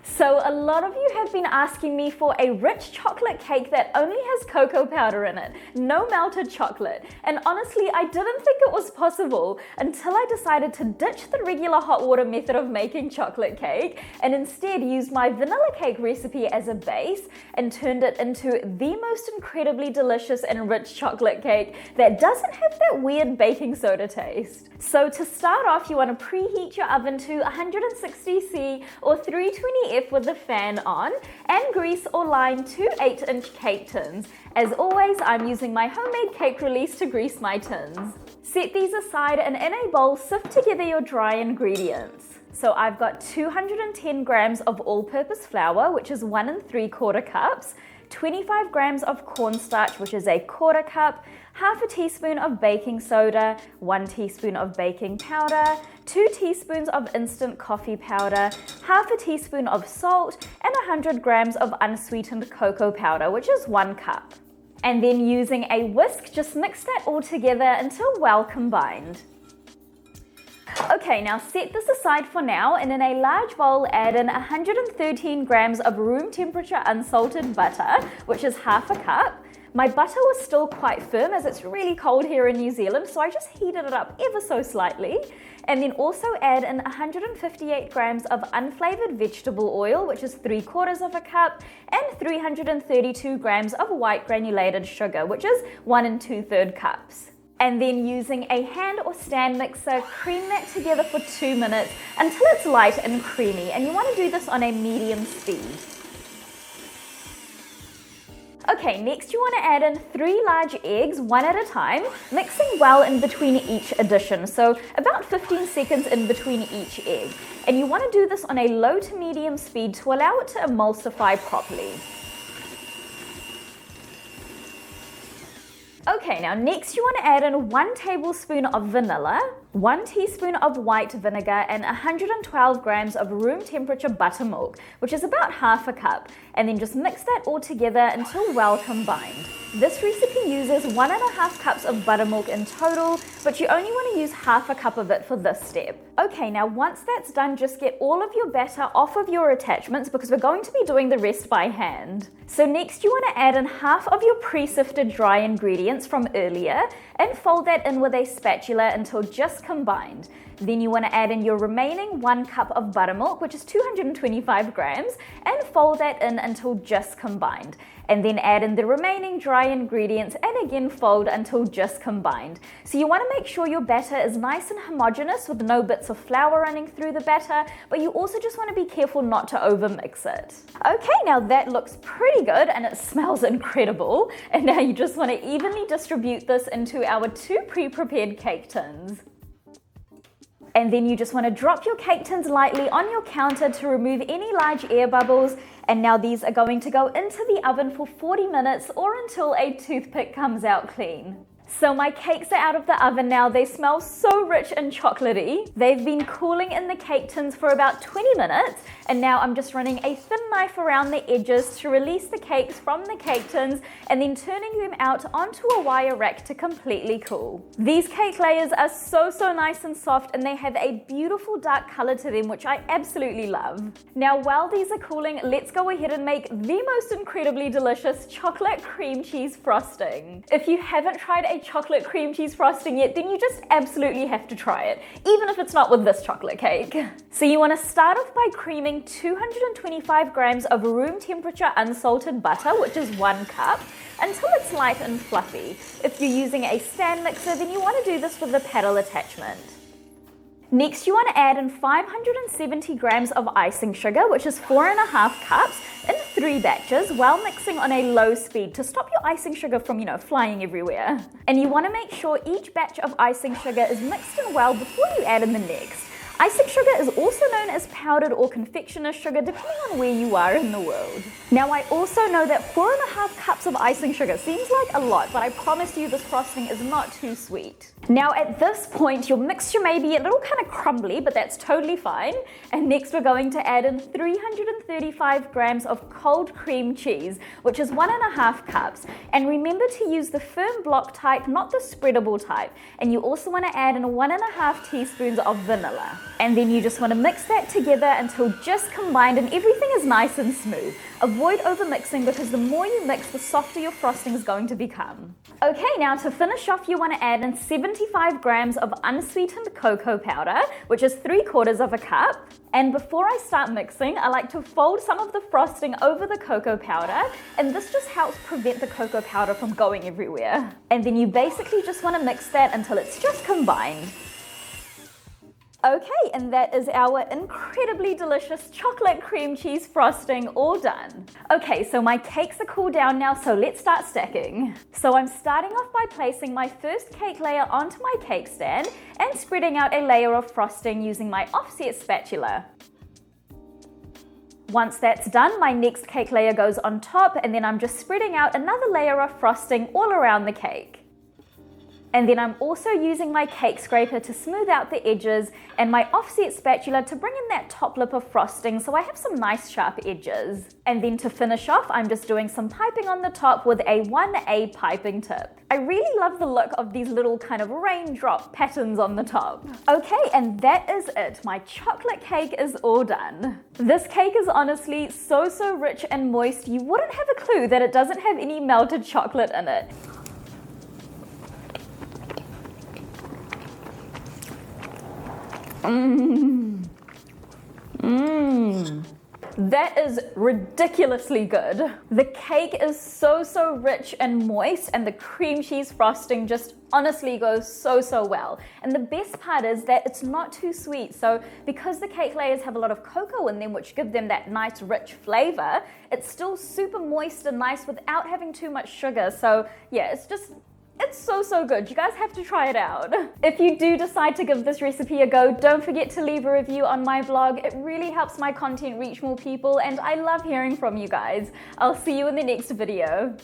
So a lot of you have been asking me for a rich chocolate cake that only has cocoa powder in it, no melted chocolate. And honestly, I didn't think it was possible until I decided to ditch the regular hot water method of making chocolate cake and instead used my vanilla cake recipe as a base and turned it into the most incredibly delicious and rich chocolate cake that doesn't have that weird baking soda taste. So to start off, you want to preheat your oven to 160°C or 320°F with the fan on, and grease or line 2 8-inch cake tins. As always, I'm using my homemade cake release to grease my tins. Set these aside and in a bowl, sift together your dry ingredients. So I've got 210 grams of all-purpose flour, which is 1 3/4 cups, 25 grams of cornstarch, which is 1/4 cup, half a teaspoon of baking soda, 1 teaspoon of baking powder, 2 teaspoons of instant coffee powder, half a teaspoon of salt, and 100 grams of unsweetened cocoa powder, which is 1 cup. And then using a whisk, just mix that all together until well combined. Okay, now set this aside for now, and in a large bowl add in 113 grams of room temperature unsalted butter, which is half a cup. My butter was still quite firm as it's really cold here in New Zealand, so I just heated it up ever so slightly. And then also add in 158 grams of unflavoured vegetable oil, which is 3/4 cup, and 332 grams of white granulated sugar, which is 1 2/3 cups. And then using a hand or stand mixer, cream that together for 2 minutes until it's light and creamy, and you want to do this on a medium speed. Okay, next you want to add in 3 large eggs, one at a time, mixing well in between each addition, so about 15 seconds in between each egg. And you want to do this on a low to medium speed to allow it to emulsify properly. Okay, now next you want to add in 1 tablespoon of vanilla, 1 teaspoon of white vinegar, and 112 grams of room temperature buttermilk, which is about half a cup, and then just mix that all together until well combined. This recipe uses 1.5 cups of buttermilk in total, but you only want to use half a cup of it for this step. Okay, now once that's done, just get all of your batter off of your attachments because we're going to be doing the rest by hand. So next you want to add in half of your pre-sifted dry ingredients from earlier and fold that in with a spatula until just combined. Then you want to add in your remaining 1 cup of buttermilk, which is 225 grams, and fold that in until just combined. And then add in the remaining dry ingredients and again fold until just combined. So you want to make sure your batter is nice and homogeneous with no bits of flour running through the batter, but you also just want to be careful not to overmix it. Okay, now that looks pretty good and it smells incredible. And now you just want to evenly distribute this into our 2 pre-prepared cake tins. And then you just want to drop your cake tins lightly on your counter to remove any large air bubbles. And now these are going to go into the oven for 40 minutes or until a toothpick comes out clean. So my cakes are out of the oven now. They smell so rich and chocolatey. They've been cooling in the cake tins for about 20 minutes. And now I'm just running a thin knife around the edges to release the cakes from the cake tins and then turning them out onto a wire rack to completely cool. These cake layers are so nice and soft, and they have a beautiful dark color to them, which I absolutely love. Now while these are cooling, let's go ahead and make the most incredibly delicious chocolate cream cheese frosting. If you haven't tried a chocolate cream cheese frosting yet, then you just absolutely have to try it, even if it's not with this chocolate cake. So you want to start off by creaming 225 grams of room temperature unsalted butter, which is 1 cup, until it's light and fluffy. If you're using a stand mixer, then you want to do this with the paddle attachment. Next, you want to add in 570 grams of icing sugar, which is 4.5 cups, in 3 batches, while mixing on a low speed to stop your icing sugar from, flying everywhere. And you want to make sure each batch of icing sugar is mixed in well before you add in the next. Icing sugar is also known as powdered or confectioner's sugar, depending on where you are in the world. Now, I also know that 4.5 cups of icing sugar seems like a lot, but I promise you this frosting is not too sweet. Now, at this point, your mixture may be a little kind of crumbly, but that's totally fine. And next, we're going to add in 335 grams of cold cream cheese, which is 1.5 cups. And remember to use the firm block type, not the spreadable type. And you also want to add in 1.5 teaspoons of vanilla. And then you just want to mix that together until just combined and everything is nice and smooth. Avoid over mixing because the more you mix, the softer your frosting is going to become. Okay, now to finish off, you want to add in 75 grams of unsweetened cocoa powder, which is 3/4 cup. And before I start mixing, I like to fold some of the frosting over the cocoa powder, and this just helps prevent the cocoa powder from going everywhere. And then you basically just want to mix that until it's just combined. Okay, and that is our incredibly delicious chocolate cream cheese frosting all done. Okay, so my cakes are cooled down now, so let's start stacking. So I'm starting off by placing my first cake layer onto my cake stand and spreading out a layer of frosting using my offset spatula. Once that's done, my next cake layer goes on top, and then I'm just spreading out another layer of frosting all around the cake. And then I'm also using my cake scraper to smooth out the edges and my offset spatula to bring in that top lip of frosting so I have some nice sharp edges. And then to finish off, I'm just doing some piping on the top with a 1A piping tip. I really love the look of these little kind of raindrop patterns on the top. Okay, and that is it. My chocolate cake is all done. This cake is honestly so rich and moist, you wouldn't have a clue that it doesn't have any melted chocolate in it. That is ridiculously good. The cake is so rich and moist, and the cream cheese frosting just honestly goes so well. And the best part is that it's not too sweet, so because the cake layers have a lot of cocoa in them which give them that nice rich flavor, it's still super moist and nice without having too much sugar. So yeah, it's so good. You guys have to try it out. If you do decide to give this recipe a go, don't forget to leave a review on my blog. It really helps my content reach more people, and I love hearing from you guys. I'll see you in the next video.